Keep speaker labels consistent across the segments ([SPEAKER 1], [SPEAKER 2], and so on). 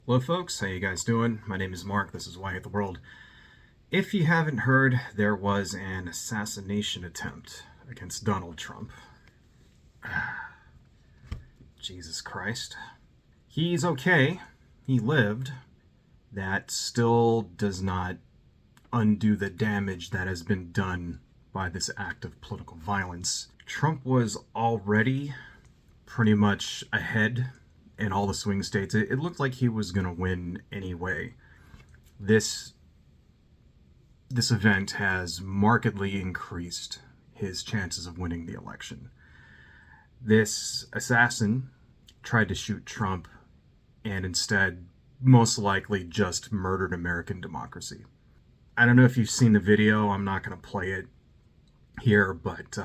[SPEAKER 1] Hello folks, how you guys doing? My name is Mark, this is Why I Hate the World. If you haven't heard, there was an assassination attempt against Donald Trump. Jesus Christ. He's okay. He lived. That still does not undo the damage that has been done by this act of political violence. Trump was already pretty much ahead in all the swing states. It looked like he was going to win anyway. This event has markedly increased his chances of winning the election. This assassin tried to shoot Trump and instead most likely just murdered American democracy. I don't know if you've seen the video. I'm not going to play it here, but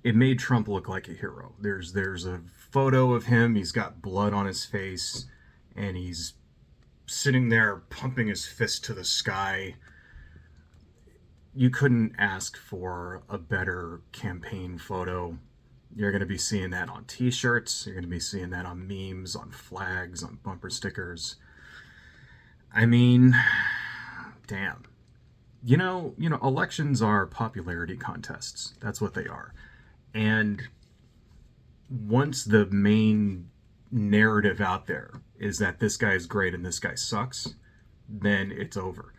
[SPEAKER 1] it made Trump look like a hero. There's a photo of him. He's got blood on his face, and he's sitting there pumping his fist to the sky. You couldn't ask for a better campaign photo. You're going to be seeing that on t-shirts. You're going to be seeing that on memes, on flags, on bumper stickers. I mean, damn. Elections are popularity contests. That's what they are. And once the main narrative out there is that this guy is great and this guy sucks, then it's over.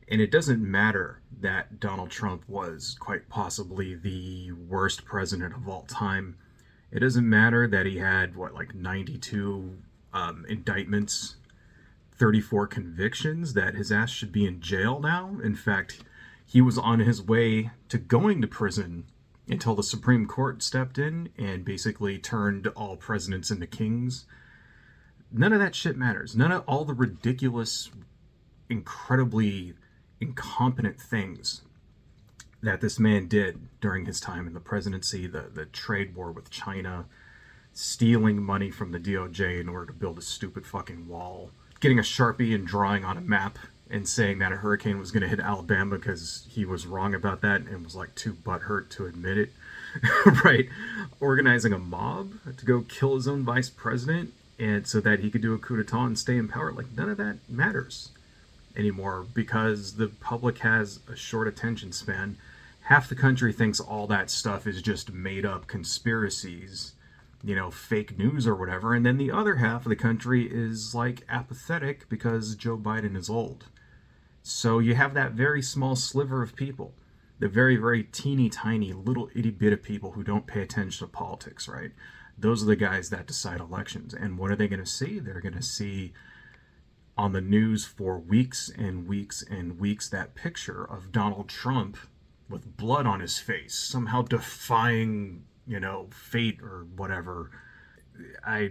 [SPEAKER 1] And it doesn't matter that Donald Trump was quite possibly the worst president of all time. It doesn't matter that he had, 92 indictments, 34 convictions, that his ass should be in jail now. In fact, he was on his way to going to prison until the Supreme Court stepped in and basically turned all presidents into kings. None of that shit matters. None of all the ridiculous, incredibly incompetent things that this man did during his time in the presidency, the trade war with China, stealing money from the DOJ in order to build a stupid fucking wall, getting a Sharpie and drawing on a map and saying that a hurricane was going to hit Alabama because he was wrong about that and was too butthurt to admit it, right? Organizing a mob to go kill his own vice president and so that he could do a coup d'etat and stay in power. None of that matters anymore because the public has a short attention span. Half the country thinks all that stuff is just made up conspiracies, fake news or whatever, and then the other half of the country is apathetic because Joe Biden is old. So you have that very small sliver of people, the very, very teeny tiny little itty bit of people who don't pay attention to politics, right? Those are the guys that decide elections. And what are they going to see? They're going to see on the news for weeks and weeks and weeks that picture of Donald Trump with blood on his face, somehow defying, fate or whatever. I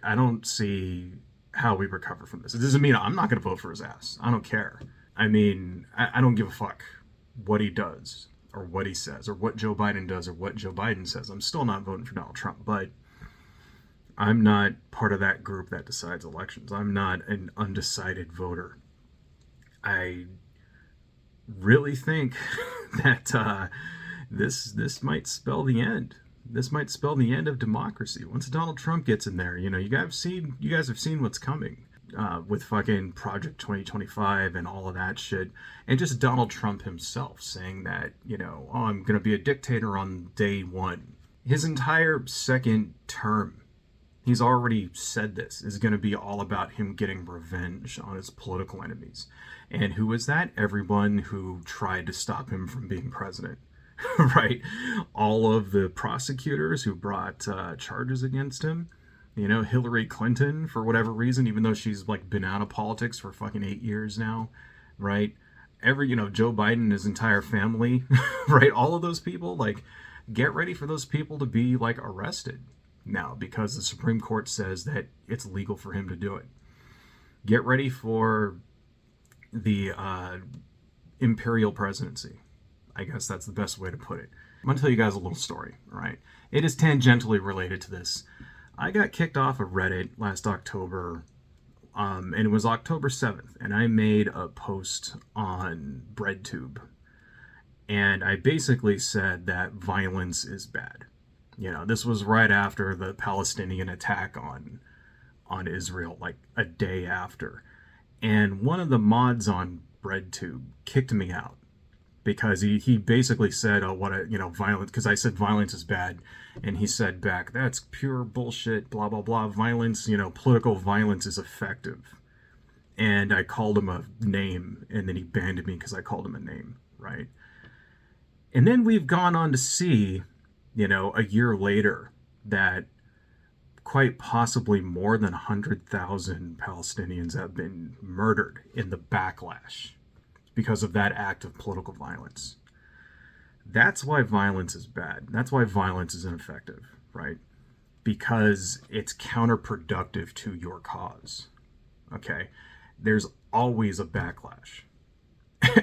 [SPEAKER 1] don't see how we recover from this. It doesn't mean I'm not going to vote for his ass. I don't care. I mean, I don't give a fuck what he does or what he says or what Joe Biden does or what Joe Biden says. I'm still not voting for Donald Trump, but I'm not part of that group that decides elections. I'm not an undecided voter. I really think that this might spell the end. This might spell the end of democracy. Once Donald Trump gets in there, you guys have seen what's coming with fucking Project 2025 and all of that shit, and just Donald Trump himself saying that, oh, I'm gonna be a dictator on day one. His entire second term, he's already said this, is going to be all about him getting revenge on his political enemies. And who is that? Everyone who tried to stop him from being president, right? All of the prosecutors who brought charges against him. Hillary Clinton, for whatever reason, even though she's been out of politics for fucking 8 years now, right? Joe Biden and his entire family, right? All of those people, get ready for those people to be arrested now because the Supreme Court says that it's legal for him to do it. Get ready for the imperial presidency. I guess that's the best way to put it. I'm going to tell you guys a little story, right? It is tangentially related to this. I got kicked off of Reddit last October, and it was October 7th, and I made a post on BreadTube. And I basically said that violence is bad. This was right after the Palestinian attack on on Israel like a day after. And one of the mods on BreadTube kicked me out because he basically said, oh, what a, violence, because I said violence is bad. And he said back, that's pure bullshit, blah, blah, blah. Violence, political violence is effective. And I called him a name, and then he banned me because I called him a name, right? And then we've gone on to see, a year later, that quite possibly more than 100,000 Palestinians have been murdered in the backlash because of that act of political violence. That's why violence is bad. That's why violence is ineffective, right? Because it's counterproductive to your cause. Okay? There's always a backlash.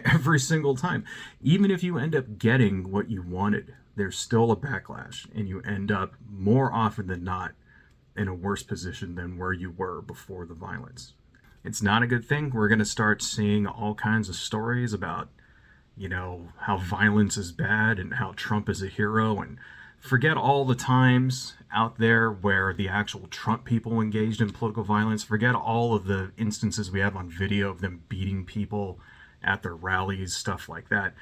[SPEAKER 1] Every single time. Even if you end up getting what you wanted, there's still a backlash, and you end up more often than not in a worse position than where you were before the violence. It's not a good thing. We're going to start seeing all kinds of stories about, how violence is bad and how Trump is a hero, and forget all the times out there where the actual Trump people engaged in political violence. Forget all of the instances we have on video of them beating people at their rallies, stuff like that.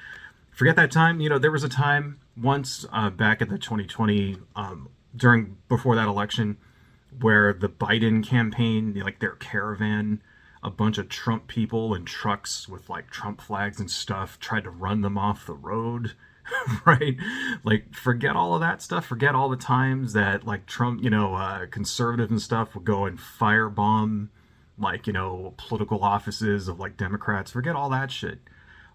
[SPEAKER 1] Forget that time. There was a time once back at the 2020, before that election, where the Biden campaign, like their caravan, a bunch of Trump people in trucks with like Trump flags and stuff, tried to run them off the road, right? Like, forget all of that stuff. Forget all the times that like Trump, conservatives and stuff would go and firebomb like, political offices of like Democrats. Forget all that shit.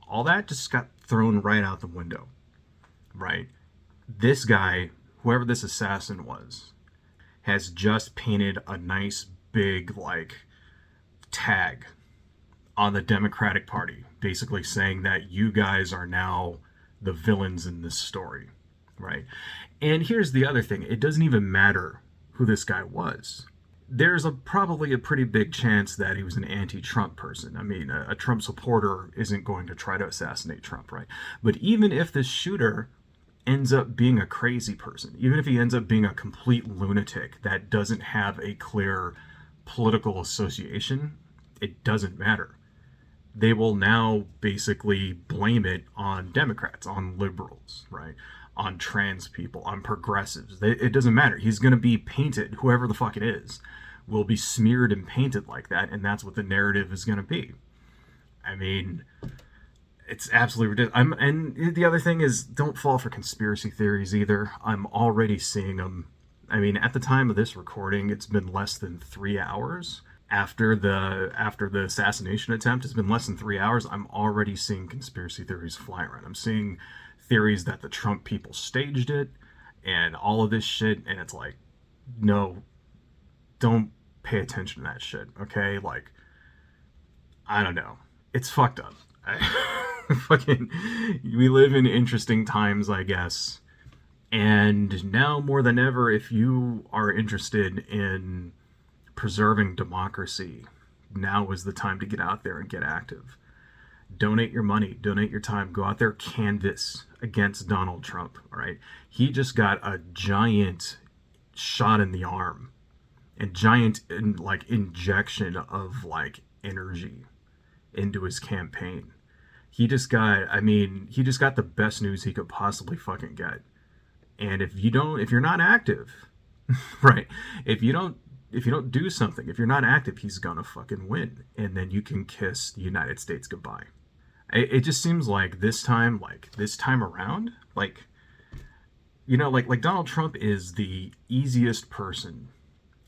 [SPEAKER 1] All that just got thrown right out the window, right? This guy, whoever this assassin was, has just painted a nice big like tag on the Democratic Party, basically saying that you guys are now the villains in this story, right? And here's the other thing. It doesn't even matter who this guy was. There's probably a pretty big chance that he was an anti-Trump person. I mean, a Trump supporter isn't going to try to assassinate Trump, right? But even if this shooter ends up being a crazy person, even if he ends up being a complete lunatic that doesn't have a clear political association, it doesn't matter. They will now basically blame it on Democrats, on liberals, right? On trans people, on progressives. It doesn't matter. He's going to be painted, whoever the fuck it is, will be smeared and painted like that, and that's what the narrative is going to be. I mean, it's absolutely ridiculous. And the other thing is, don't fall for conspiracy theories either. I'm already seeing them. I mean, at the time of this recording, it's been less than 3 hours after the assassination attempt. It's been less than 3 hours. I'm already seeing conspiracy theories fly around. I'm seeing theories that the Trump people staged it and all of this shit, and it's like, no, don't pay attention to that shit, okay? Like, I don't know. It's fucked up. Fucking, we live in interesting times, I guess. And now more than ever, if you are interested in preserving democracy, now is the time to get out there and get active. Donate your money, donate your time, go out there, canvass against Donald Trump, all right? He just got a giant shot in the arm and giant injection of like energy into his campaign. He just got the best news he could possibly fucking get. And if you're not active, right? If you don't do something, if you're not active, he's gonna fucking win. And then you can kiss the United States goodbye. It just seems like this time around, like Donald Trump is the easiest person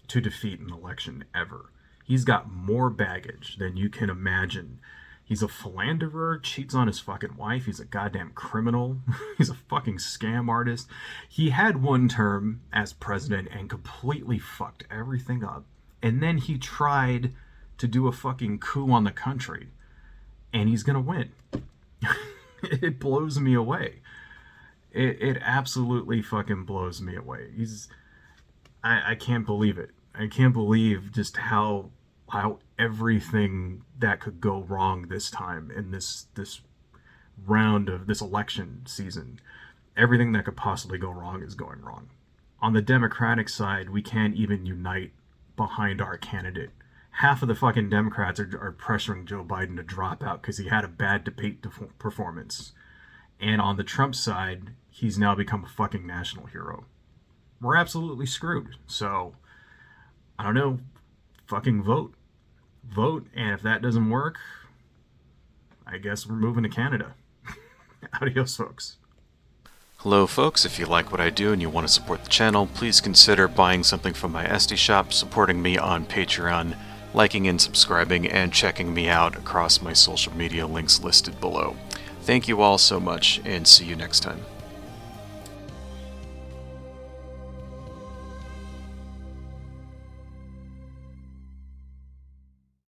[SPEAKER 1] to defeat an election ever. He's got more baggage than you can imagine. He's a philanderer, cheats on his fucking wife. He's a goddamn criminal. He's a fucking scam artist. He had one term as president and completely fucked everything up. And then he tried to do a fucking coup on the country. And he's gonna win. It blows me away. It absolutely fucking blows me away. I can't believe it. I can't believe just how everything that could go wrong this time in this round of this election season, everything that could possibly go wrong is going wrong. On the Democratic side, we can't even unite behind our candidate. Half of the fucking Democrats are pressuring Joe Biden to drop out because he had a bad debate performance. And on the Trump side, he's now become a fucking national hero. We're absolutely screwed. So, I don't know. Fucking vote. Vote, and if that doesn't work, I guess we're moving to Canada. Adios, folks.
[SPEAKER 2] Hello folks, if you like what I do and you want to support the channel, please consider buying something from my Etsy shop, supporting me on Patreon, liking and subscribing, and checking me out across my social media links listed below. Thank you all so much, and see you next time.